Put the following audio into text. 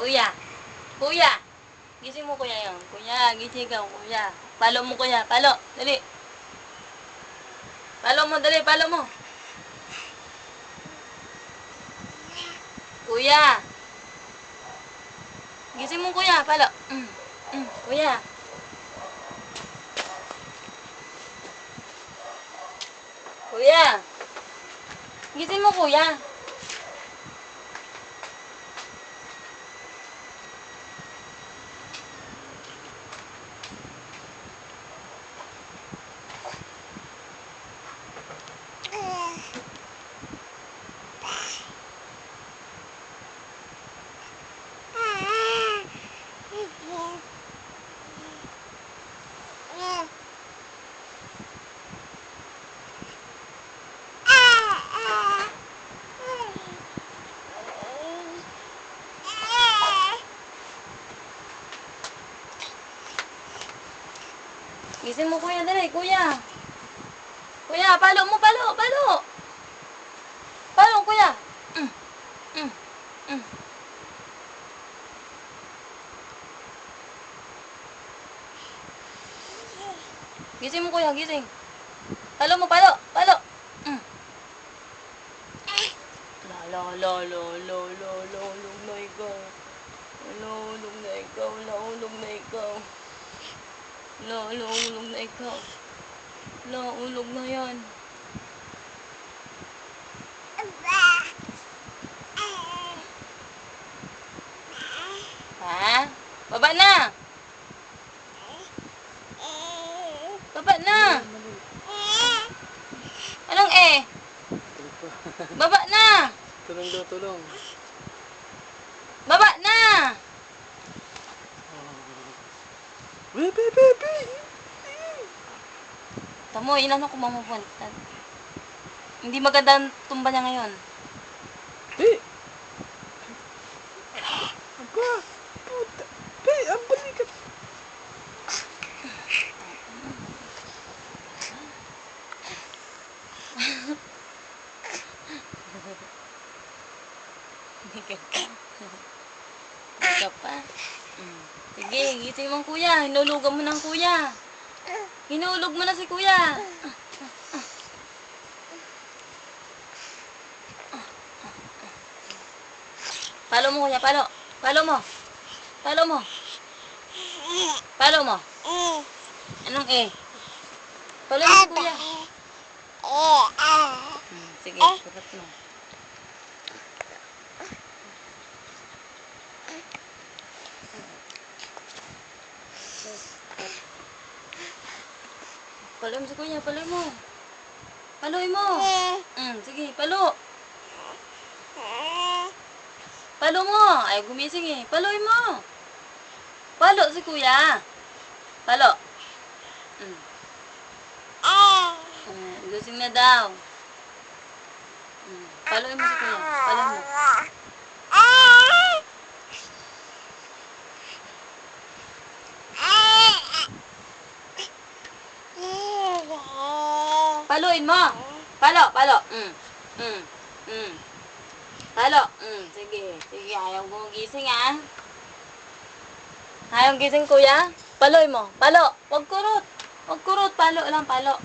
Kuya. Kuya. Gising mo kuya yun. Kuya, gising ka. Kuya. Palo mo kuya. Palo. Dali. Palo mo. Dali. Palo mo. Kuya. Gising mo kuya. Palo. Kuya. Kuya. Gising mo kuya. Gising mo kuya, dali, kuya. Kuya, palo mo, palo, palo. Palo, kuya. Gising mo kuya, gising. Palo mo, palo, palo. Lahulog na ikaw. Lahulog na ikaw, lahulog na ikaw. Lahulog na ikaw. Lahulog na yan. Ha? Baba na! Baba na! Anong eh? Baba na! Tulong daw, tulong. Baba na! Baby! Tamo, ilan ako mamabaliktad. Hindi maganda ang tumba niya ngayon. Aba! Puta! Ang balikat! Hindi ka pa. Sige, gising mo kuya. Hinulugan mo ng kuya. Hinulog mo na si kuya. Palo mo kuya, palo. Palo mo. Palo mo. Palo mo. Anong eh? Palo mo si kuya. Sige, sukat mo. Palo mo si kuya, palo mo. Paloy mo. Sige, palo. Palo mo. Ay, gumising eh. Paloy mo. Palo si kuya. Palo. Gising na daw. Paloy mo si kuya. Palo mo. Paluin mo. Palo, palo. Palo. Sige. Sige, ayaw mo gising ah. Ayaw gising kuya. Paloy mo. Palo. Wag kurot. Wag kurot. Palo lang, palo.